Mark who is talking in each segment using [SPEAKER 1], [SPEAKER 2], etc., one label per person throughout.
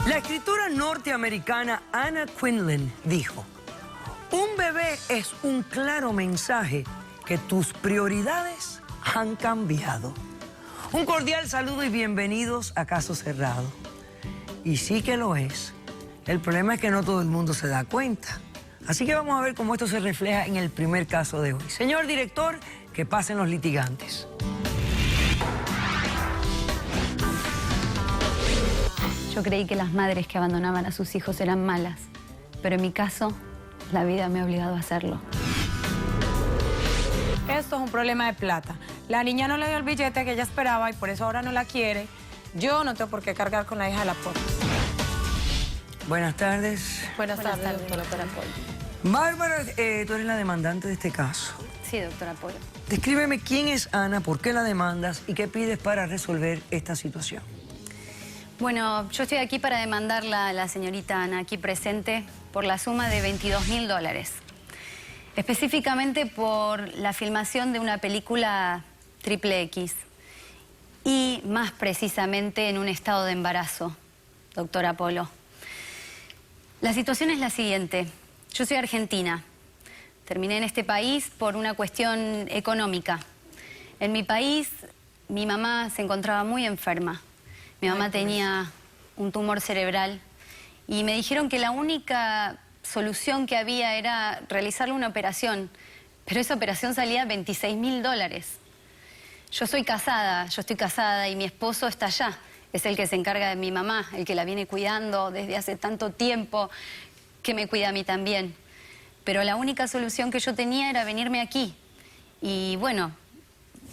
[SPEAKER 1] La escritora norteamericana Anna Quindlen dijo: un bebé es un claro mensaje que tus prioridades han cambiado. Un cordial saludo y bienvenidos a Caso Cerrado. Y sí que lo es. El problema es que no todo el mundo se da cuenta. Así que vamos a ver cómo esto se refleja en el primer caso de hoy. Señor director, que pasen los litigantes.
[SPEAKER 2] Yo creí que las madres que abandonaban a sus hijos eran malas, pero en mi caso, la vida me ha obligado a hacerlo.
[SPEAKER 3] Esto es un problema de plata. La niña no le dio el billete que ella esperaba y por eso ahora no la quiere. Yo no tengo por qué cargar con la hija de la pobre.
[SPEAKER 1] Buenas tardes.
[SPEAKER 3] Buenas tardes, doctora Polo.
[SPEAKER 1] Bárbara, tú eres la demandante de este caso.
[SPEAKER 2] Sí, doctora Polo.
[SPEAKER 1] Descríbeme quién es Ana, por qué la demandas y qué pides para resolver esta situación.
[SPEAKER 2] Bueno, yo estoy aquí para demandarla a la señorita Ana, aquí presente, por la suma de $22.000. Específicamente por la filmación de una película XXX. Y más precisamente en un estado de embarazo, doctora Polo. La situación es la siguiente. Yo soy argentina. Terminé en este país por una cuestión económica. En mi país, mi mamá se encontraba muy enferma. Mi mamá tenía un tumor cerebral y me dijeron que la única solución que había era realizarle una operación, pero esa operación salía $26.000. Yo estoy casada y mi esposo está allá. Es el que se encarga de mi mamá, el que la viene cuidando desde hace tanto tiempo, que me cuida a mí también. Pero la única solución que yo tenía era venirme aquí. Y bueno,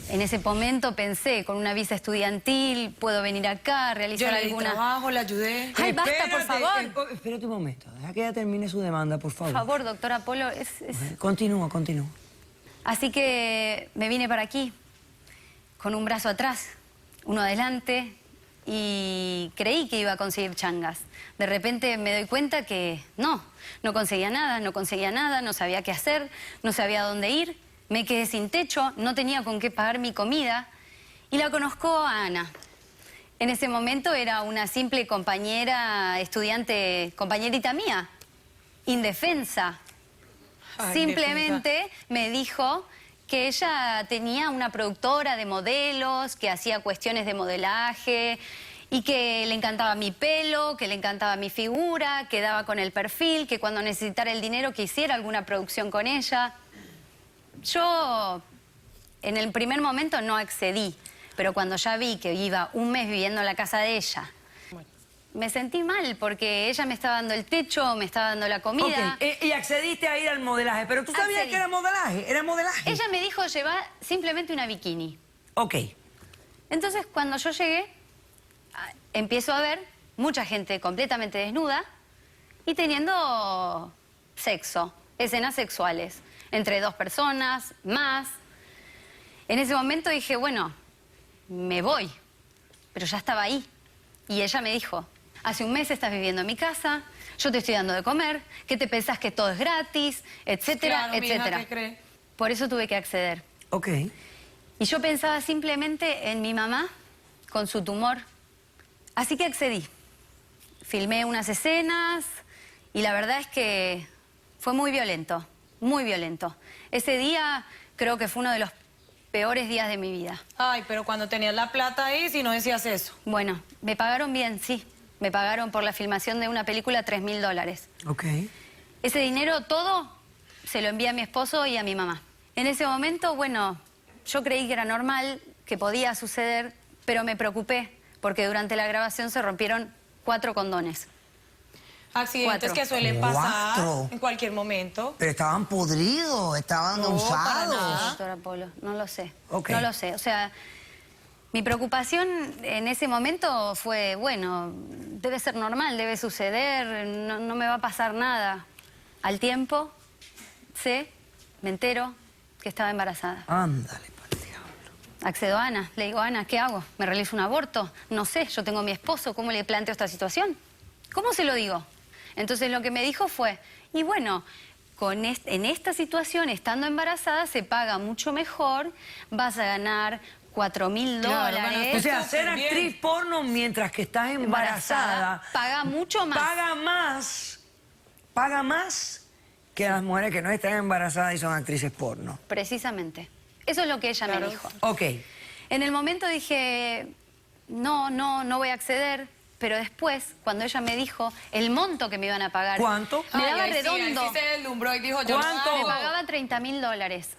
[SPEAKER 2] en ese momento pensé, con una visa estudiantil, puedo venir acá, realizar alguna...
[SPEAKER 3] Yo le di trabajo, le ayudé.
[SPEAKER 2] ¡Ay, basta, por favor!
[SPEAKER 1] Espérate un momento, deja que ella termine su demanda, por favor.
[SPEAKER 2] Por favor, doctora Polo,
[SPEAKER 1] Continúa.
[SPEAKER 2] Así que me vine para aquí, con un brazo atrás, uno adelante, y creí que iba a conseguir changas. De repente me doy cuenta que no conseguía nada, no sabía qué hacer, no sabía a dónde ir. Me quedé sin techo, no tenía con qué pagar mi comida y la conozco a Ana. En ese momento era una simple compañera, estudiante, compañerita mía, indefensa. Simplemente me dijo que ella tenía una productora de modelos, que hacía cuestiones de modelaje y que le encantaba mi pelo, que le encantaba mi figura, que daba con el perfil, que cuando necesitara el dinero que hiciera alguna producción con ella. Yo, en el primer momento, no accedí, pero cuando ya vi que iba un mes viviendo en la casa de ella, me sentí mal porque ella me estaba dando el techo, me estaba dando la comida.
[SPEAKER 1] Ok, y accediste a ir al modelaje, pero tú sabías que era modelaje,
[SPEAKER 2] Ella me dijo llevar simplemente una bikini.
[SPEAKER 1] Ok.
[SPEAKER 2] Entonces, cuando yo llegué, empiezo a ver mucha gente completamente desnuda y teniendo sexo, escenas sexuales. Entre dos personas, más. En ese momento dije, bueno, me voy. Pero ya estaba ahí. Y ella me dijo, hace un mes estás viviendo en mi casa, yo te estoy dando de comer, ¿qué te pensás que todo es gratis? Etcétera,
[SPEAKER 3] claro,
[SPEAKER 2] etcétera.
[SPEAKER 3] Mija, ¿qué cree?
[SPEAKER 2] Por eso tuve que acceder.
[SPEAKER 1] Ok.
[SPEAKER 2] Y yo pensaba simplemente en mi mamá con su tumor. Así que accedí. Filmé unas escenas y la verdad es que fue muy violento. Muy violento. Ese día creo que fue uno de los peores días de mi vida.
[SPEAKER 3] Ay, pero cuando tenías la plata ahí, si no decías eso.
[SPEAKER 2] Bueno, me pagaron bien, sí. Me pagaron por la filmación de una película $3.000.
[SPEAKER 1] Ok.
[SPEAKER 2] Ese dinero todo se lo envié a mi esposo y a mi mamá. En ese momento, bueno, yo creí que era normal, que podía suceder, pero me preocupé porque durante la grabación se rompieron 4 condones.
[SPEAKER 3] Accidentes
[SPEAKER 2] 4.
[SPEAKER 3] que suelen pasar
[SPEAKER 1] 4.
[SPEAKER 3] en cualquier momento.
[SPEAKER 1] Pero estaban podridos, estaban
[SPEAKER 3] No, para
[SPEAKER 1] usados.
[SPEAKER 3] nada.
[SPEAKER 2] Doctora Polo, no lo sé.
[SPEAKER 1] Ok.
[SPEAKER 2] No lo sé. O sea, mi preocupación en ese momento fue, bueno, debe ser normal, debe suceder, no me va a pasar nada. Al tiempo, me entero que estaba embarazada.
[SPEAKER 1] Ándale, pa'l diablo.
[SPEAKER 2] Accedo a Ana, le digo, Ana, ¿qué hago? ¿Me realizo un aborto? No sé, yo tengo a mi esposo, ¿cómo le planteo esta situación? ¿Cómo se lo digo? Entonces lo que me dijo fue, y bueno, en esta situación, estando embarazada, se paga mucho mejor, vas a ganar 4.000
[SPEAKER 3] Claro,
[SPEAKER 2] dólares.
[SPEAKER 3] bueno,
[SPEAKER 1] O sea,
[SPEAKER 3] Súper
[SPEAKER 1] ser
[SPEAKER 3] bien.
[SPEAKER 1] actriz porno mientras que estás embarazada
[SPEAKER 2] paga mucho más.
[SPEAKER 1] paga más que las mujeres que no están embarazadas y son actrices porno.
[SPEAKER 2] Precisamente. Eso es lo que ella me dijo.
[SPEAKER 1] Ok.
[SPEAKER 2] En el momento dije, no voy a acceder. Pero después, cuando ella me dijo el monto que me iban a pagar...
[SPEAKER 1] ¿Cuánto?
[SPEAKER 2] Me daba
[SPEAKER 3] Ay,
[SPEAKER 2] redondo.
[SPEAKER 3] Sí, se deslumbró y dijo, yo
[SPEAKER 1] ¿Cuánto?
[SPEAKER 3] no
[SPEAKER 2] Me
[SPEAKER 3] hago.
[SPEAKER 2] pagaba 30.000 dólares.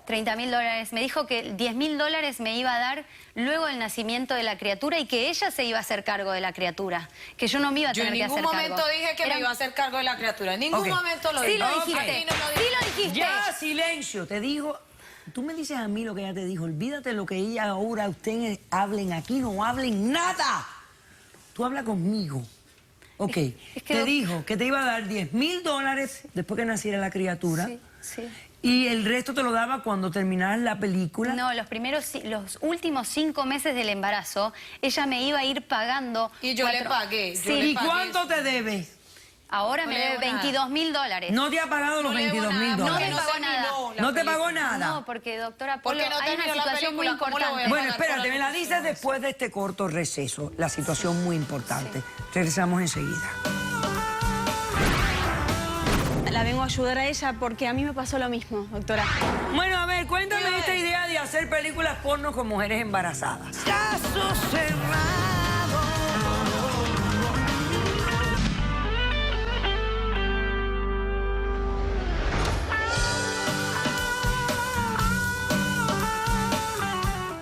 [SPEAKER 2] 30.000 dólares. Me dijo que 10.000 dólares me iba a dar luego del nacimiento de la criatura y que ella se iba a hacer cargo de la criatura. Que yo no me iba a
[SPEAKER 3] Yo
[SPEAKER 2] tener
[SPEAKER 3] en
[SPEAKER 2] que hacer
[SPEAKER 3] ningún
[SPEAKER 2] cargo.
[SPEAKER 3] momento dije que me iba a hacer cargo de la criatura. En ningún
[SPEAKER 1] Ok.
[SPEAKER 3] momento lo
[SPEAKER 2] Sí
[SPEAKER 3] dije.
[SPEAKER 2] lo
[SPEAKER 1] Ok.
[SPEAKER 2] dijiste.
[SPEAKER 3] Aquí no lo
[SPEAKER 2] Sí lo dijiste.
[SPEAKER 1] Ya, silencio. Te digo, tú me dices a mí lo que ella te dijo. Olvídate lo que ella ahora ustedes hablen aquí. No hablen nada. Tú habla conmigo. Ok.
[SPEAKER 2] Es que
[SPEAKER 1] te dijo que te iba a dar 10.000 dólares después que naciera la criatura.
[SPEAKER 2] Sí, sí.
[SPEAKER 1] Y el resto te lo daba cuando terminaras la película.
[SPEAKER 2] No, los últimos 5 meses del embarazo, ella me iba a ir pagando...
[SPEAKER 3] Y yo le pagué.
[SPEAKER 2] Sí.
[SPEAKER 3] Yo le
[SPEAKER 1] ¿Y
[SPEAKER 3] pagué
[SPEAKER 1] cuánto
[SPEAKER 3] eso.
[SPEAKER 1] te debe?
[SPEAKER 2] Ahora
[SPEAKER 3] No
[SPEAKER 2] me
[SPEAKER 3] le
[SPEAKER 2] debe
[SPEAKER 3] debo nada.
[SPEAKER 2] 22.000 dólares.
[SPEAKER 1] No te ha pagado los
[SPEAKER 3] No le debo
[SPEAKER 1] 22.000
[SPEAKER 3] nada,
[SPEAKER 2] No
[SPEAKER 1] dólares.
[SPEAKER 2] me pagó
[SPEAKER 3] terminó
[SPEAKER 2] nada.
[SPEAKER 3] la
[SPEAKER 1] ¿No te pagó
[SPEAKER 3] película.
[SPEAKER 1] nada?
[SPEAKER 2] No, porque doctora Polo,
[SPEAKER 3] Porque no
[SPEAKER 2] hay una
[SPEAKER 3] terminó la
[SPEAKER 2] situación muy
[SPEAKER 3] película, ¿cómo le voy a
[SPEAKER 2] importante.
[SPEAKER 1] Bueno,
[SPEAKER 3] pagar por
[SPEAKER 1] espérate,
[SPEAKER 3] la
[SPEAKER 1] me la dices después de este corto receso. La situación muy importante. Regresamos enseguida.
[SPEAKER 4] La vengo a ayudar a ella porque a mí me pasó lo mismo, doctora.
[SPEAKER 1] Bueno, a ver, cuéntame esta idea de hacer películas porno con mujeres embarazadas. Caso cerrado.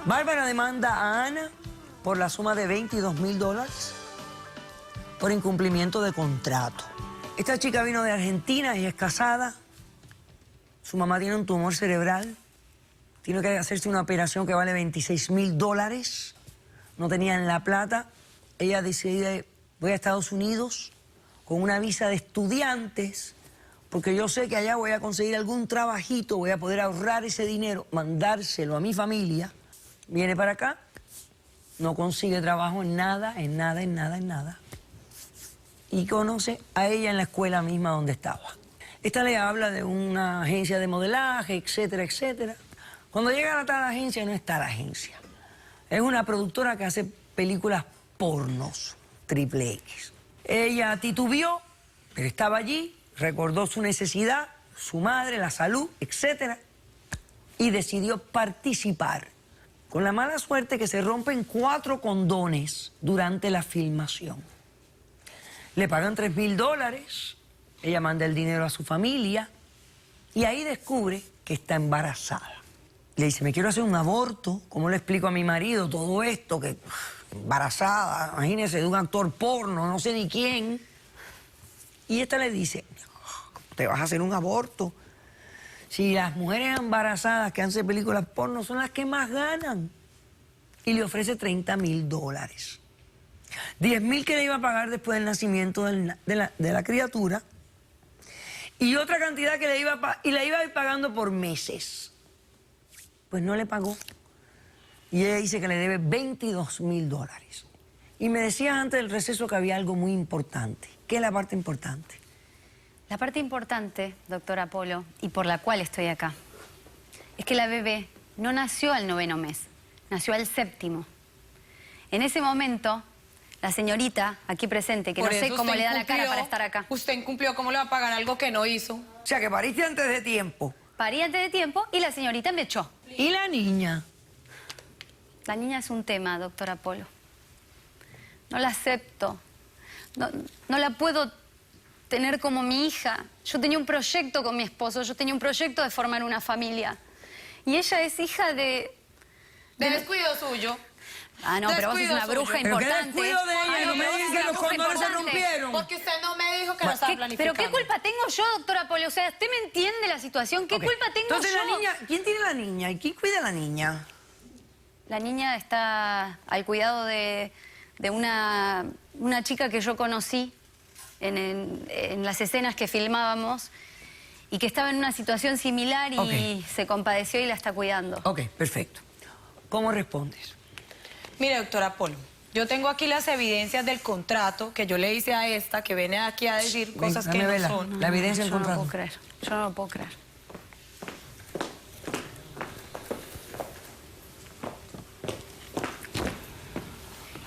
[SPEAKER 1] Bárbara demanda a Ana por la suma de 22.000 dólares por incumplimiento de contrato. Esta chica vino de Argentina y es casada. Su mamá tiene un tumor cerebral. Tiene que hacerse una operación que vale 26.000 dólares. No tenían la plata. Ella decide, voy a Estados Unidos con una visa de estudiantes, porque yo sé que allá voy a conseguir algún trabajito, voy a poder ahorrar ese dinero, mandárselo a mi familia. Viene para acá, no consigue trabajo en nada. Y conoce a ella en la escuela misma donde estaba. Esta le habla de una agencia de modelaje, etcétera, etcétera. Cuando llega a tal agencia, no está la agencia. Es una productora que hace películas pornos, XXX. Ella titubeó, pero estaba allí, recordó su necesidad, su madre, la salud, etcétera, y decidió participar. Con la mala suerte que se rompen 4 condones durante la filmación. Le pagan 3.000 dólares, ella manda el dinero a su familia y ahí descubre que está embarazada. Le dice, me quiero hacer un aborto, ¿cómo le explico a mi marido todo esto? Que embarazada, imagínese, de un actor porno, no sé ni quién. Y esta le dice, ¿cómo te vas a hacer un aborto? Si las mujeres embarazadas que hacen películas porno son las que más ganan. Y le ofrece 30.000 dólares. 10.000 que le iba a pagar después del nacimiento de la criatura. Y otra cantidad que le iba a ir pagando por meses. Pues no le pagó. Y ella dice que le debe 22.000 dólares. Y me decías antes del receso que había algo muy importante. ¿Qué es la parte importante?
[SPEAKER 2] La parte importante, doctora Polo, y por la cual estoy acá, es que la bebé no nació al 9º mes, nació al 7º. En ese momento, la señorita aquí presente, que
[SPEAKER 3] Por
[SPEAKER 2] no sé
[SPEAKER 3] eso
[SPEAKER 2] cómo
[SPEAKER 3] usted
[SPEAKER 2] le da la cara
[SPEAKER 3] incumplió,
[SPEAKER 2] para estar acá,
[SPEAKER 3] Usted incumplió, ¿cómo le va a pagar algo que no hizo?
[SPEAKER 1] O sea, que pariste antes de tiempo.
[SPEAKER 2] parí antes de tiempo y la señorita me echó.
[SPEAKER 1] ¿Y la niña?
[SPEAKER 2] La niña es un tema, doctora Polo. No la acepto. No la puedo tener como mi hija. Yo tenía un proyecto con mi esposo, yo tenía un proyecto de formar una familia. Y ella es hija de...
[SPEAKER 3] De descuido suyo.
[SPEAKER 2] Ah, no, pero vos sos
[SPEAKER 3] Descuido
[SPEAKER 2] una bruja
[SPEAKER 3] suyo.
[SPEAKER 1] ¿Pero qué
[SPEAKER 2] importante.
[SPEAKER 1] descuido de ella?
[SPEAKER 2] Ay,
[SPEAKER 1] No me
[SPEAKER 2] pero vos
[SPEAKER 1] digan
[SPEAKER 2] sos
[SPEAKER 1] que
[SPEAKER 2] una
[SPEAKER 1] los
[SPEAKER 2] bruja
[SPEAKER 1] condones se
[SPEAKER 2] importante.
[SPEAKER 1] rompieron.
[SPEAKER 3] Porque usted no me dijo que lo estaba
[SPEAKER 2] ¿Pero
[SPEAKER 3] planificando.
[SPEAKER 2] qué culpa tengo yo, doctora Polo? O sea, ¿usted me entiende la situación? ¿Qué
[SPEAKER 1] Ok.
[SPEAKER 2] culpa tengo
[SPEAKER 1] Entonces,
[SPEAKER 2] yo?
[SPEAKER 1] la niña, ¿quién tiene la niña? ¿Y quién cuida a la niña?
[SPEAKER 2] La niña está al cuidado de una chica que yo conocí en las escenas que filmábamos y que estaba en una situación similar y
[SPEAKER 1] Ok.
[SPEAKER 2] se compadeció y la está cuidando.
[SPEAKER 1] Ok, perfecto. ¿Cómo respondes?
[SPEAKER 3] Mire, doctora Polo, yo tengo aquí las evidencias del contrato que yo le hice a esta, que viene aquí a decir
[SPEAKER 1] Ven,
[SPEAKER 3] cosas que
[SPEAKER 1] dame
[SPEAKER 3] no
[SPEAKER 1] vela.
[SPEAKER 3] son.
[SPEAKER 1] La evidencia del
[SPEAKER 2] Yo no lo
[SPEAKER 1] contrato.
[SPEAKER 2] puedo creer. Yo no lo puedo creer.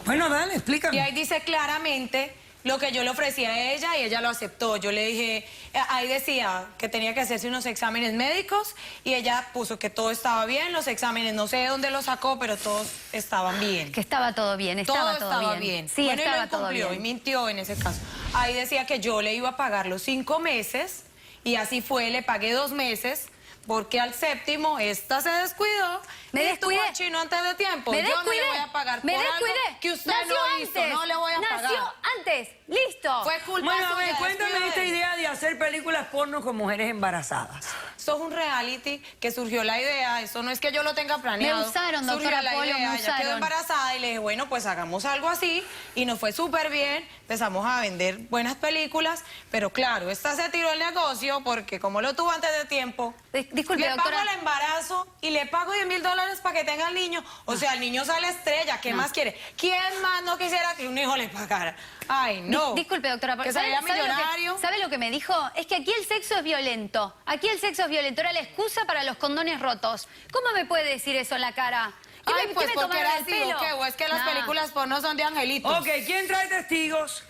[SPEAKER 1] Bueno, dale, explícame.
[SPEAKER 3] Y ahí dice claramente lo que yo le ofrecí a ella y ella lo aceptó. Yo le dije, ahí decía que tenía que hacerse unos exámenes médicos y ella puso que todo estaba bien, los exámenes no sé de dónde los sacó, pero todos estaban bien.
[SPEAKER 2] Que estaba todo bien, estaba todo bien. Sí,
[SPEAKER 3] bueno,
[SPEAKER 2] estaba
[SPEAKER 3] y lo
[SPEAKER 2] todo
[SPEAKER 3] incumplió
[SPEAKER 2] bien.
[SPEAKER 3] y mintió en ese caso. Ahí decía que yo le iba a pagar los 5 meses y así fue, le pagué 2 meses. Porque al séptimo, esta se descuidó.
[SPEAKER 2] Me
[SPEAKER 3] y
[SPEAKER 2] descuidé.
[SPEAKER 3] tuvo chino antes de tiempo.
[SPEAKER 2] Me
[SPEAKER 3] Yo no
[SPEAKER 2] descuidé.
[SPEAKER 3] le voy a pagar
[SPEAKER 2] Me
[SPEAKER 3] por
[SPEAKER 2] descuidé.
[SPEAKER 3] algo que usted
[SPEAKER 2] Nació
[SPEAKER 3] no hizo.
[SPEAKER 2] antes.
[SPEAKER 3] No le voy a pagar.
[SPEAKER 2] Nació antes. Listo.
[SPEAKER 3] Fue culpa
[SPEAKER 1] Bueno, a
[SPEAKER 3] suya,
[SPEAKER 1] ver, cuéntame
[SPEAKER 3] descuido
[SPEAKER 1] esta
[SPEAKER 3] de él.
[SPEAKER 1] idea de hacer películas porno con mujeres embarazadas.
[SPEAKER 3] Esto es un reality que surgió la idea, eso no es que yo lo tenga planeado.
[SPEAKER 2] Me usaron,
[SPEAKER 3] Surgió
[SPEAKER 2] doctora
[SPEAKER 3] la
[SPEAKER 2] Polo,
[SPEAKER 3] idea,
[SPEAKER 2] me
[SPEAKER 3] ella quedó
[SPEAKER 2] usaron.
[SPEAKER 3] embarazada y le dije, bueno, pues hagamos algo así y nos fue súper bien, empezamos a vender buenas películas, pero claro, esta se tiró el negocio porque como lo tuvo antes de tiempo,
[SPEAKER 2] Disculpe,
[SPEAKER 3] le
[SPEAKER 2] doctora.
[SPEAKER 3] pago el embarazo y le pago $10,000 para que tenga el niño. O sea, el niño sale estrella, ¿qué más quiere? ¿Quién más no quisiera que un hijo le pagara? Ay, no.
[SPEAKER 2] Disculpe, doctora,
[SPEAKER 3] Que saliera millonario.
[SPEAKER 2] ¿Sabe lo que me dijo? Es que aquí el sexo es violento. Aquí el sexo es violento. Era la excusa para los condones rotos. ¿Cómo me puede decir eso en la cara? ¿Qué
[SPEAKER 3] Ay,
[SPEAKER 2] me,
[SPEAKER 3] pues
[SPEAKER 2] qué me
[SPEAKER 3] porque
[SPEAKER 2] tomaron
[SPEAKER 3] era
[SPEAKER 2] el
[SPEAKER 3] así,
[SPEAKER 2] pelo?
[SPEAKER 3] ¿o qué? ¿O es que las
[SPEAKER 2] No.
[SPEAKER 3] películas porno son de angelitos?
[SPEAKER 1] Ok, ¿quién trae testigos?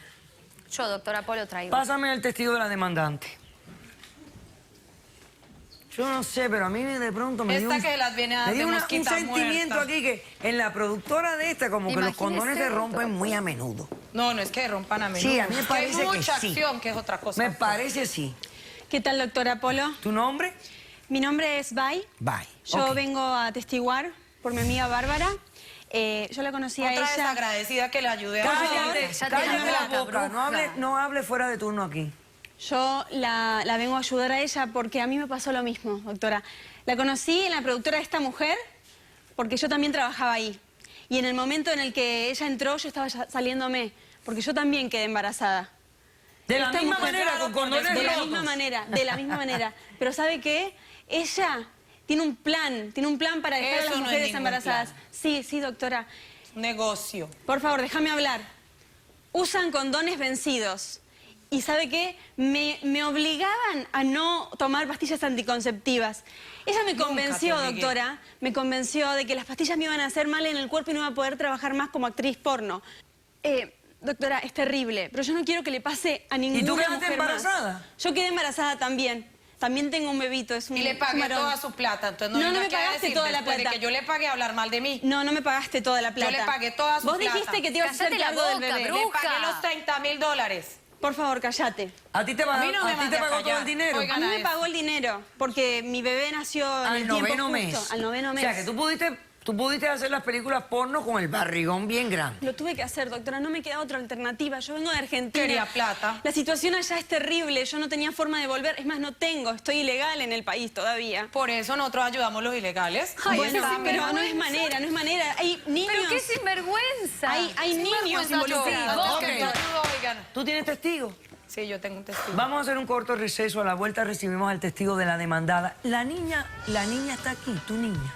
[SPEAKER 2] Yo, doctora Polo, traigo.
[SPEAKER 1] Pásame el testigo de la demandante. Yo no sé, pero a mí de pronto me dio
[SPEAKER 3] Esta
[SPEAKER 1] un,
[SPEAKER 3] que las viene a dar
[SPEAKER 1] me dio
[SPEAKER 3] de
[SPEAKER 1] un
[SPEAKER 3] mosquita
[SPEAKER 1] sentimiento
[SPEAKER 3] muerta.
[SPEAKER 1] aquí que en la productora de esta como que los
[SPEAKER 2] Imagínese,
[SPEAKER 1] condones se
[SPEAKER 2] doctora.
[SPEAKER 1] rompen muy a menudo.
[SPEAKER 3] No, no es que rompan a menudo.
[SPEAKER 1] Sí, a mí me
[SPEAKER 3] Es que
[SPEAKER 1] parece
[SPEAKER 3] hay
[SPEAKER 1] que
[SPEAKER 3] mucha
[SPEAKER 1] sí.
[SPEAKER 3] acción, que es otra cosa.
[SPEAKER 1] Me parece sí.
[SPEAKER 4] ¿Qué tal, doctora Polo?
[SPEAKER 1] ¿Tu nombre?
[SPEAKER 4] Mi nombre es Bai.
[SPEAKER 1] Bye.
[SPEAKER 4] Yo
[SPEAKER 1] Ok.
[SPEAKER 4] vengo a testiguar por mi amiga Bárbara. Yo la conocí a
[SPEAKER 3] Otra
[SPEAKER 4] ella.
[SPEAKER 3] desagradecida que le ayude a...
[SPEAKER 1] Cállate,
[SPEAKER 2] Cállate
[SPEAKER 1] cállate
[SPEAKER 2] la
[SPEAKER 1] la
[SPEAKER 2] boca,
[SPEAKER 1] boca.
[SPEAKER 2] bruja.
[SPEAKER 1] No hable fuera de turno aquí.
[SPEAKER 4] Yo la vengo a ayudar a ella porque a mí me pasó lo mismo, doctora. La conocí en la productora de esta mujer porque yo también trabajaba ahí. Y en el momento en el que ella entró, yo estaba ya saliéndome, porque yo también quedé embarazada.
[SPEAKER 1] De la
[SPEAKER 4] Esta
[SPEAKER 1] misma
[SPEAKER 4] mujer,
[SPEAKER 1] manera,
[SPEAKER 3] claro,
[SPEAKER 1] con condones
[SPEAKER 4] De la
[SPEAKER 1] rotos.
[SPEAKER 4] misma manera, de la misma manera. Pero ¿sabe qué? Ella tiene un plan para dejar a
[SPEAKER 3] Eso
[SPEAKER 4] las
[SPEAKER 3] no es
[SPEAKER 4] mujeres
[SPEAKER 3] ningún
[SPEAKER 4] embarazadas.
[SPEAKER 3] plan.
[SPEAKER 4] Sí, sí, doctora.
[SPEAKER 3] Negocio.
[SPEAKER 4] Por favor, déjame hablar. Usan condones vencidos. ¿Y sabe qué? Me obligaban a no tomar pastillas anticonceptivas. Ella me
[SPEAKER 3] Nunca
[SPEAKER 4] convenció,
[SPEAKER 3] te obligué.
[SPEAKER 4] doctora, me convenció de que las pastillas me iban a hacer mal en el cuerpo y no iba a poder trabajar más como actriz porno. Doctora, es terrible, pero yo no quiero que le pase a ninguna
[SPEAKER 1] tú quedaste
[SPEAKER 4] mujer más.
[SPEAKER 1] embarazada?
[SPEAKER 4] Yo quedé embarazada también. También tengo un bebito, es un
[SPEAKER 3] Y le pagué
[SPEAKER 4] varón.
[SPEAKER 3] toda su plata. Entonces no,
[SPEAKER 4] No, no
[SPEAKER 3] venga
[SPEAKER 4] me
[SPEAKER 3] aquí a
[SPEAKER 4] pagaste
[SPEAKER 3] decir
[SPEAKER 4] toda la
[SPEAKER 3] después de
[SPEAKER 4] plata.
[SPEAKER 3] que yo le pagué a hablar mal de mí.
[SPEAKER 4] No, no me pagaste toda la plata.
[SPEAKER 3] Yo le pagué toda su
[SPEAKER 4] Vos
[SPEAKER 3] plata.
[SPEAKER 4] dijiste que te ibas a hacer
[SPEAKER 2] Cállate la
[SPEAKER 4] cargo del
[SPEAKER 2] boca,
[SPEAKER 4] bebé.
[SPEAKER 2] bruja.
[SPEAKER 3] Le pagué los $30,000.
[SPEAKER 4] Por favor, cállate.
[SPEAKER 1] ¿A ti te,
[SPEAKER 3] A mí no me
[SPEAKER 1] a ti te
[SPEAKER 3] mande a
[SPEAKER 1] pagó todo
[SPEAKER 3] callar.
[SPEAKER 1] el dinero?
[SPEAKER 3] Oiga,
[SPEAKER 4] A mí me
[SPEAKER 3] Gana
[SPEAKER 4] pagó el dinero porque mi bebé nació en
[SPEAKER 1] Al
[SPEAKER 4] el tiempo
[SPEAKER 1] noveno
[SPEAKER 4] justo,
[SPEAKER 1] mes.
[SPEAKER 4] al noveno mes.
[SPEAKER 1] O sea, que tú pudiste hacer las películas porno con el barrigón bien grande.
[SPEAKER 4] Lo tuve que hacer, doctora, no me queda otra alternativa. Yo vengo de Argentina.
[SPEAKER 3] Quería plata.
[SPEAKER 4] La situación allá es terrible, yo no tenía forma de volver. Es más, no tengo, estoy ilegal en el país todavía.
[SPEAKER 3] Por eso nosotros ayudamos a los ilegales.
[SPEAKER 2] Ay,
[SPEAKER 4] Bueno,
[SPEAKER 2] qué
[SPEAKER 4] pero no es
[SPEAKER 2] sinvergüenza.
[SPEAKER 4] manera, no es manera. Hay niños.
[SPEAKER 2] Pero qué sinvergüenza.
[SPEAKER 4] Hay niños
[SPEAKER 3] Vergüenza
[SPEAKER 4] involucrados.
[SPEAKER 3] yo.
[SPEAKER 1] Ok.
[SPEAKER 3] Que yo ayudo, oigan.
[SPEAKER 1] ¿Tú tienes testigo?
[SPEAKER 3] Sí, yo tengo un testigo.
[SPEAKER 1] Vamos a hacer un corto receso. A la vuelta recibimos al testigo de la demandada. La niña está aquí, tu niña.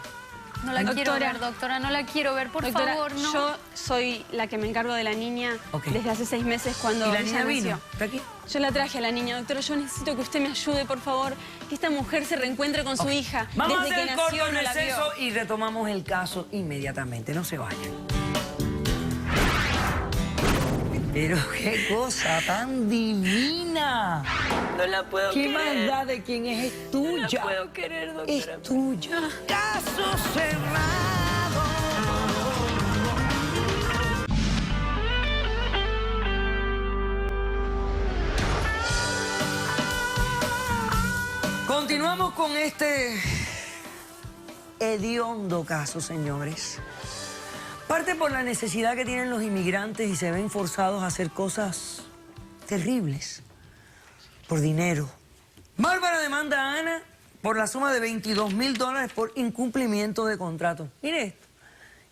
[SPEAKER 2] No la quiero
[SPEAKER 4] Doctora.
[SPEAKER 2] ver, doctora, no la quiero ver, por
[SPEAKER 4] Doctora,
[SPEAKER 2] favor, no.
[SPEAKER 4] yo soy la que me encargo de la niña
[SPEAKER 1] Ok.
[SPEAKER 4] desde hace 6 meses cuando
[SPEAKER 1] ¿Y la
[SPEAKER 4] ella
[SPEAKER 1] niña vino?
[SPEAKER 4] nació.
[SPEAKER 1] ¿Está aquí?
[SPEAKER 4] Yo la traje a la niña, doctora. Yo necesito que usted me ayude, por favor. Que esta mujer se reencuentre con su hija.
[SPEAKER 1] Vamos a
[SPEAKER 4] Desde
[SPEAKER 1] hacer
[SPEAKER 4] que
[SPEAKER 1] el
[SPEAKER 4] nació
[SPEAKER 1] corto
[SPEAKER 4] no la vio.
[SPEAKER 1] receso y retomamos el caso inmediatamente. No se vayan. Pero qué cosa tan divina.
[SPEAKER 2] No la puedo
[SPEAKER 1] ¿Qué
[SPEAKER 2] querer.
[SPEAKER 1] más da de quién es tuya?
[SPEAKER 2] No la puedo querer, doctora.
[SPEAKER 1] Es tuya. Caso cerrado. Continuamos con este hediondo caso, señores. Parte por la necesidad que tienen los inmigrantes y se ven forzados a hacer cosas terribles por dinero. Bárbara demanda a Ana por la suma de $22,000 por incumplimiento de contrato. Mire esto.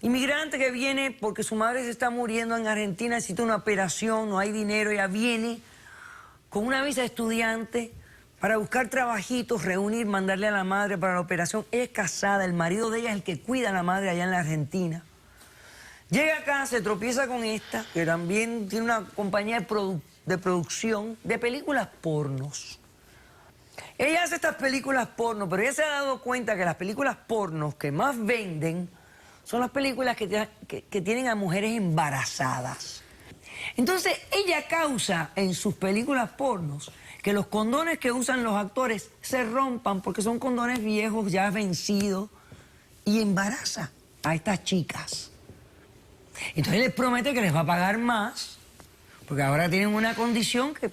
[SPEAKER 1] Inmigrante que viene porque su madre se está muriendo en Argentina, necesita una operación, no hay dinero, ella viene con una visa de estudiante para buscar trabajitos, reunir, mandarle a la madre para la operación. Ella es casada, el marido de ella es el que cuida a la madre allá en la Argentina. Llega acá, se tropieza con esta, que también tiene una compañía de producción de películas pornos. Ella hace estas películas porno, pero ella se ha dado cuenta que las películas pornos que más venden son las películas que tienen a mujeres embarazadas. Entonces, ella causa en sus películas pornos que los condones que usan los actores se rompan porque son condones viejos, ya vencidos, y embaraza a estas chicas. Entonces les promete que les va a pagar más, porque ahora tienen una condición que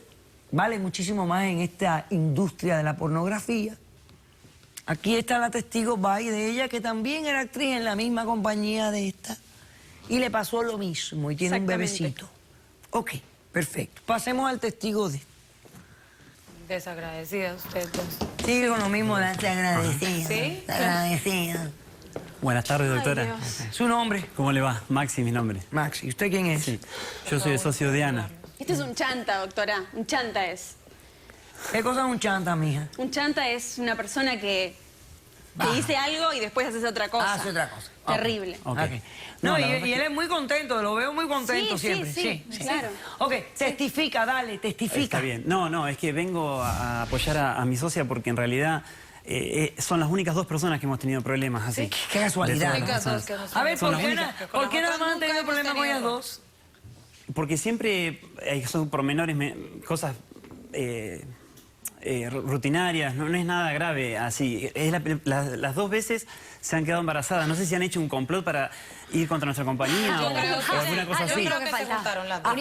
[SPEAKER 1] vale muchísimo más en esta industria de la pornografía. Aquí está la testigo Bai de ella, que también era actriz en la misma compañía de esta, y le pasó lo mismo, y tiene un bebecito. Ok, perfecto. Pasemos al testigo de...
[SPEAKER 3] Desagradecida usted dos.
[SPEAKER 1] Sigue con lo mismo, date agradecida.
[SPEAKER 3] ¿Sí?
[SPEAKER 1] Agradecida.
[SPEAKER 5] Buenas tardes, doctora.
[SPEAKER 1] ¿Su nombre?
[SPEAKER 5] ¿Cómo le va? Maxi, mi nombre.
[SPEAKER 1] Maxi. ¿Usted quién es?
[SPEAKER 5] Sí. Yo soy el socio de Ana.
[SPEAKER 4] Este es un chanta, doctora. Un chanta es.
[SPEAKER 1] ¿Qué cosa es un chanta, mija?
[SPEAKER 4] Un chanta es una persona que dice algo y después hace otra cosa.
[SPEAKER 1] Hace otra cosa.
[SPEAKER 4] Terrible.
[SPEAKER 5] Ok.
[SPEAKER 1] Ok. No,
[SPEAKER 5] No,
[SPEAKER 1] y
[SPEAKER 5] la verdad
[SPEAKER 1] él es muy contento, lo veo muy contento
[SPEAKER 4] Sí,
[SPEAKER 1] siempre.
[SPEAKER 4] sí, claro.
[SPEAKER 1] Ok, testifica, dale, testifica.
[SPEAKER 5] Está bien. No, es que vengo a apoyar a mi socia porque en realidad son las únicas dos personas que hemos tenido problemas así.
[SPEAKER 1] Qué casualidad.
[SPEAKER 5] De todas las personas.
[SPEAKER 1] A ver,
[SPEAKER 5] Son
[SPEAKER 1] ¿por
[SPEAKER 5] las
[SPEAKER 1] qué,
[SPEAKER 5] únicas.
[SPEAKER 1] ¿por qué nada más han
[SPEAKER 3] Nunca
[SPEAKER 1] tenido
[SPEAKER 3] hemos
[SPEAKER 1] problemas con ellas
[SPEAKER 3] tenido.
[SPEAKER 1] dos?
[SPEAKER 5] Porque siempre son pormenores, cosas rutinarias, no es nada grave así. Las dos veces se han quedado embarazadas. No sé si han hecho un complot para ir contra nuestra compañía o alguna cosa
[SPEAKER 3] Yo
[SPEAKER 5] así.
[SPEAKER 3] creo que se juntaron las dos.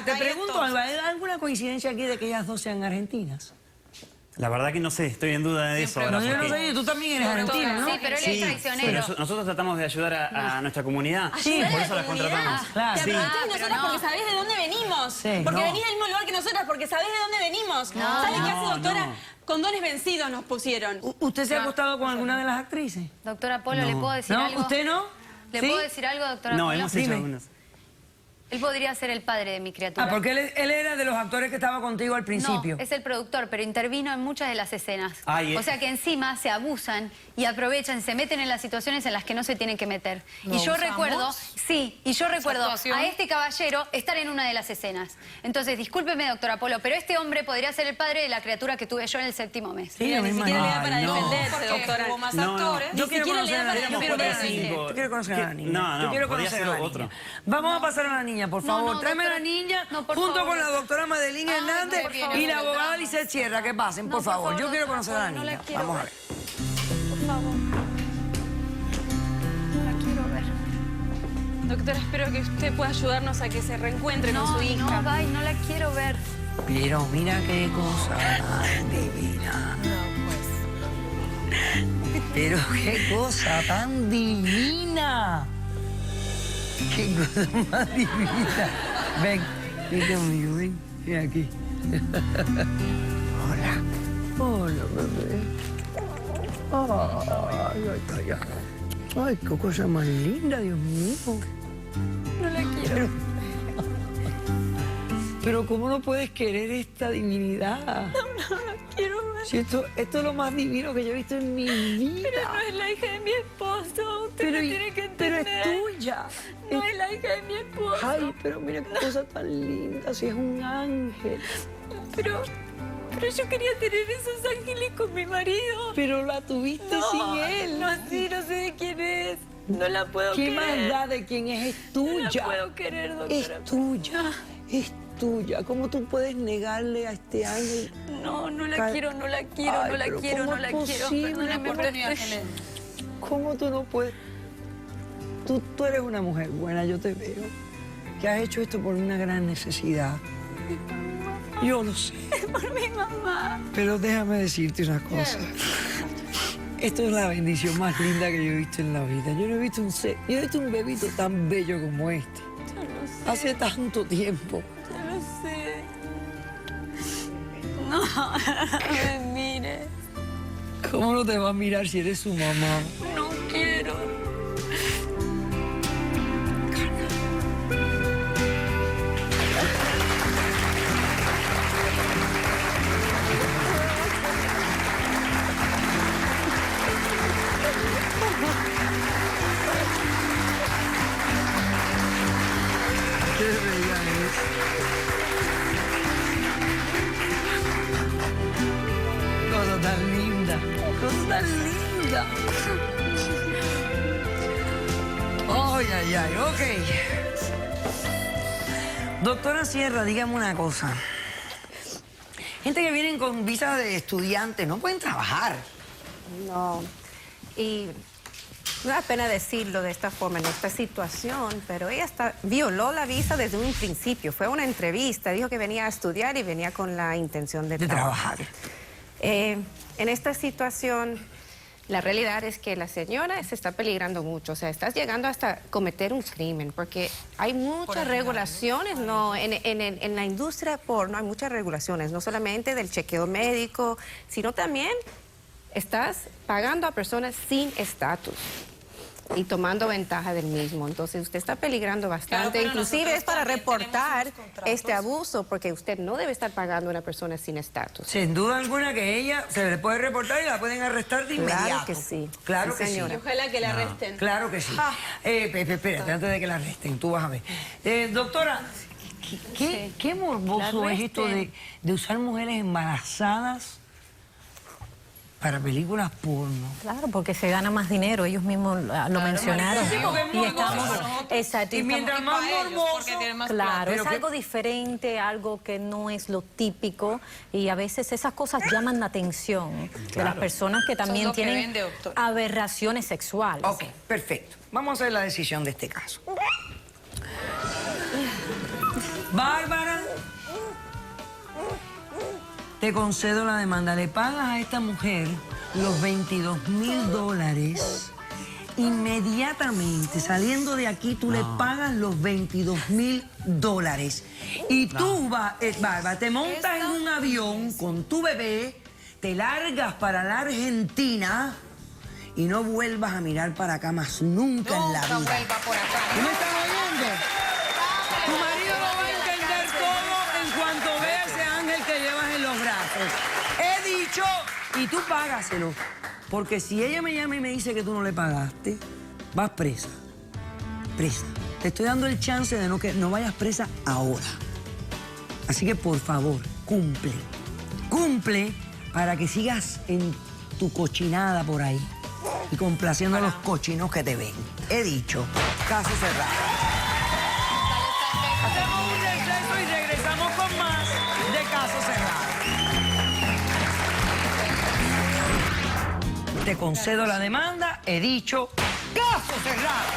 [SPEAKER 1] Te pregunto algo, ¿hay alguna coincidencia aquí de que ellas dos sean argentinas?
[SPEAKER 5] La verdad que no sé, estoy en duda de eso ahora.
[SPEAKER 1] No, yo no
[SPEAKER 5] porque-
[SPEAKER 1] sé, tú también eres argentina, ¿no?
[SPEAKER 2] Sí, pero él es traicionero.
[SPEAKER 5] pero nosotros tratamos de ayudar a nuestra comunidad.
[SPEAKER 1] Sí,
[SPEAKER 5] por eso la contratamos.
[SPEAKER 1] Claro.
[SPEAKER 4] Te
[SPEAKER 1] Sí.
[SPEAKER 4] pregunté de
[SPEAKER 2] pero
[SPEAKER 4] nosotras
[SPEAKER 2] no.
[SPEAKER 4] porque sabés de dónde venimos.
[SPEAKER 1] Sí.
[SPEAKER 4] Porque
[SPEAKER 1] No.
[SPEAKER 4] venís del mismo lugar que nosotras porque sabés de dónde venimos. ¿Sabes qué hace, doctora?
[SPEAKER 5] no.
[SPEAKER 4] Condones vencidos nos pusieron.
[SPEAKER 1] ¿Usted se ha acostado con alguna de las actrices?
[SPEAKER 2] Doctora Polo, ¿le puedo decir
[SPEAKER 1] ¿No?
[SPEAKER 2] algo?
[SPEAKER 1] ¿Usted no?
[SPEAKER 2] ¿Le
[SPEAKER 1] ¿Sí?
[SPEAKER 2] puedo decir algo, doctora
[SPEAKER 5] No,
[SPEAKER 2] Polo?
[SPEAKER 5] hemos hecho
[SPEAKER 1] Dime.
[SPEAKER 5] algunas.
[SPEAKER 2] Él podría ser el padre de mi criatura.
[SPEAKER 1] Ah, porque él era de los actores que estaba contigo al principio.
[SPEAKER 2] No, es el productor, pero intervino en muchas de las escenas.
[SPEAKER 5] Ay,
[SPEAKER 2] O sea que encima se abusan y aprovechan, se meten en las situaciones en las que no se tienen que meter.
[SPEAKER 3] ¿Lo
[SPEAKER 2] Y yo
[SPEAKER 3] usamos?
[SPEAKER 2] recuerdo, sí, y yo recuerdo
[SPEAKER 3] actuación?
[SPEAKER 2] a este caballero estar en una de las escenas. Entonces, discúlpeme, doctora Polo, pero este hombre podría ser el padre de la criatura que tuve yo en el séptimo mes.
[SPEAKER 1] Sí, yo
[SPEAKER 4] Ni
[SPEAKER 1] me
[SPEAKER 4] siquiera le da
[SPEAKER 1] imagino.
[SPEAKER 4] para
[SPEAKER 5] Ay, no.
[SPEAKER 4] defenderse,
[SPEAKER 3] Porque
[SPEAKER 4] doctora.
[SPEAKER 3] hubo más
[SPEAKER 5] No, no.
[SPEAKER 3] actores.
[SPEAKER 1] Yo quiero
[SPEAKER 4] siquiera le
[SPEAKER 1] conocer
[SPEAKER 4] da
[SPEAKER 1] a la
[SPEAKER 4] para
[SPEAKER 1] niña.
[SPEAKER 5] Éramos
[SPEAKER 4] Pero
[SPEAKER 5] cuatro o
[SPEAKER 4] decirle.
[SPEAKER 5] cinco.
[SPEAKER 1] Yo quiero conocer a la niña.
[SPEAKER 5] No,
[SPEAKER 1] Yo quiero
[SPEAKER 5] podría
[SPEAKER 1] conocer
[SPEAKER 5] ser
[SPEAKER 1] a la
[SPEAKER 5] otro.
[SPEAKER 1] niña. Vamos a pasar a la niña, por
[SPEAKER 2] No,
[SPEAKER 1] favor.
[SPEAKER 2] no,
[SPEAKER 1] Tráeme a la
[SPEAKER 2] doctora.
[SPEAKER 1] niña
[SPEAKER 2] No, por
[SPEAKER 1] junto
[SPEAKER 2] favor.
[SPEAKER 1] con la doctora Madeline
[SPEAKER 2] Ay,
[SPEAKER 1] Hernández
[SPEAKER 2] no, por favor,
[SPEAKER 1] y la
[SPEAKER 2] no,
[SPEAKER 1] abogada
[SPEAKER 2] no.
[SPEAKER 1] Lisette Sierra. Que pasen,
[SPEAKER 2] No,
[SPEAKER 1] por
[SPEAKER 2] por
[SPEAKER 1] favor.
[SPEAKER 2] favor,
[SPEAKER 1] Yo quiero
[SPEAKER 2] doctora
[SPEAKER 1] conocer a la
[SPEAKER 2] Polo, no
[SPEAKER 1] niña.
[SPEAKER 2] la quiero
[SPEAKER 1] Vamos a
[SPEAKER 2] ver.
[SPEAKER 1] ver.
[SPEAKER 2] Por favor. No la quiero ver.
[SPEAKER 4] Doctora, espero que usted pueda ayudarnos a que se reencuentre con su hija.
[SPEAKER 2] No, bye, no la quiero ver.
[SPEAKER 1] Pero mira qué cosa tan divina. Pero qué cosa tan divina. Qué cosa más divina. Ven, ven conmigo, ven. Ven aquí. Hola. Hola, bebé. Ay, ay, ay, ay. Ay, qué cosa más linda, Dios mío.
[SPEAKER 2] No la quiero.
[SPEAKER 1] Pero ¿cómo no puedes querer esta divinidad?
[SPEAKER 4] No quiero ver.
[SPEAKER 1] Si esto es lo más divino que yo he visto en mi vida.
[SPEAKER 4] Pero no es la hija de mi esposo. Usted lo tiene que
[SPEAKER 1] pero
[SPEAKER 4] entender.
[SPEAKER 1] es tuya.
[SPEAKER 4] No es la hija de mi esposo.
[SPEAKER 1] Ay, pero mira qué cosa tan linda, si es un ángel.
[SPEAKER 4] Pero yo quería tener esos ángeles con mi marido.
[SPEAKER 1] Pero la tuviste sin él.
[SPEAKER 4] No, sí, no sé de quién es. No la puedo
[SPEAKER 1] ¿Qué
[SPEAKER 4] querer.
[SPEAKER 1] más da de quién es tuya?
[SPEAKER 4] No la puedo querer, doctora.
[SPEAKER 1] Es tuya, es tuya. ¿Cómo tú puedes negarle a este ángel?
[SPEAKER 4] No, no la
[SPEAKER 1] Cal-
[SPEAKER 4] quiero, no la quiero,
[SPEAKER 1] Ay,
[SPEAKER 4] no la
[SPEAKER 1] pero
[SPEAKER 4] quiero,
[SPEAKER 1] ¿cómo
[SPEAKER 4] no la
[SPEAKER 1] es
[SPEAKER 4] quiero.
[SPEAKER 1] posible?
[SPEAKER 4] Perdóname por
[SPEAKER 1] ¿Cómo tú no puedes? Tú eres una mujer buena, yo te veo. Que has hecho esto por una gran necesidad. Yo lo sé.
[SPEAKER 4] por mi mamá.
[SPEAKER 1] Pero déjame decirte una cosa. Esto es la bendición más linda que yo he visto en la vida. Yo no he visto yo he visto un bebito tan bello como este.
[SPEAKER 4] Yo no sé,
[SPEAKER 1] Hace tanto tiempo.
[SPEAKER 4] yo no sé. No, no me mires.
[SPEAKER 1] ¿Cómo no te va a mirar si eres su mamá?
[SPEAKER 4] No quiero.
[SPEAKER 1] Qué bella es. Cosa tan linda. Cosa tan linda. ay, ok. Doctora Sierra, dígame una cosa. Gente que vienen con visa de estudiante no pueden trabajar.
[SPEAKER 6] No, y no da pena decirlo de esta forma, en esta situación, pero ella violó la visa desde un principio. Fue una entrevista, dijo que venía a estudiar y venía con la intención de trabajar. En esta situación, la realidad es que la señora se está peligrando mucho. O sea, estás llegando hasta cometer un crimen, porque hay muchas regulaciones, ¿no? En la industria porno hay muchas regulaciones, no solamente del chequeo médico, sino también estás pagando a personas sin estatus y tomando ventaja del mismo. Entonces usted está peligrando bastante.
[SPEAKER 3] Claro,
[SPEAKER 6] inclusive es para reportar
[SPEAKER 3] unos contratos.
[SPEAKER 6] este abuso, porque usted no debe estar pagando a una persona sin estatus.
[SPEAKER 1] Sin duda alguna que ella se le puede reportar y la pueden arrestar de inmediato.
[SPEAKER 6] Claro que sí.
[SPEAKER 1] Claro
[SPEAKER 6] Sí,
[SPEAKER 1] que
[SPEAKER 6] señora.
[SPEAKER 1] sí.
[SPEAKER 4] Ojalá que la arresten.
[SPEAKER 1] Claro que sí. Espérate, antes de que la arresten, tú vas a ver. Doctora, ¿qué morboso es esto de usar mujeres embarazadas para películas porno?
[SPEAKER 7] Claro, porque se gana más dinero, ellos mismos lo mencionaron.
[SPEAKER 1] Sí, porque es
[SPEAKER 7] y estamos,
[SPEAKER 1] morboso.
[SPEAKER 7] exacto,
[SPEAKER 1] Y mientras más
[SPEAKER 3] para ellos,
[SPEAKER 1] morboso,
[SPEAKER 3] porque tienen más
[SPEAKER 7] claro,
[SPEAKER 1] Pero
[SPEAKER 7] es
[SPEAKER 1] que-
[SPEAKER 7] algo diferente, algo que no es lo típico y a veces esas cosas llaman la atención de las personas que también
[SPEAKER 3] lo que
[SPEAKER 7] tienen
[SPEAKER 3] vende, doctor.
[SPEAKER 7] aberraciones sexuales.
[SPEAKER 1] Ok, perfecto. Vamos a hacer la decisión de este caso. Bárbara, te concedo la demanda. Le pagas a esta mujer los $22,000 inmediatamente. Saliendo de aquí, tú le pagas los $22,000. Y tú, Bárbara, te montas en un avión con tu bebé, te largas para la Argentina y no vuelvas a mirar para acá más nunca en la
[SPEAKER 3] Nunca
[SPEAKER 1] vida.
[SPEAKER 3] vuelva por acá.
[SPEAKER 1] ¿Tú me estás oyendo? Tu marido lo va a entender todo en cuanto vea ese ángel que llevas en los brazos. He dicho, y tú págaselo. Porque si ella me llama y me dice que tú no le pagaste, vas presa. Presa. Te estoy dando el chance de que no vayas presa ahora. Así que, por favor, cumple. Cumple para que sigas en tu cochinada por ahí y complaciendo a los cochinos que te ven. He dicho, caso cerrado. Hacemos un receso y regresamos con más de Caso Cerrado. Te concedo la demanda, he dicho, caso cerrado.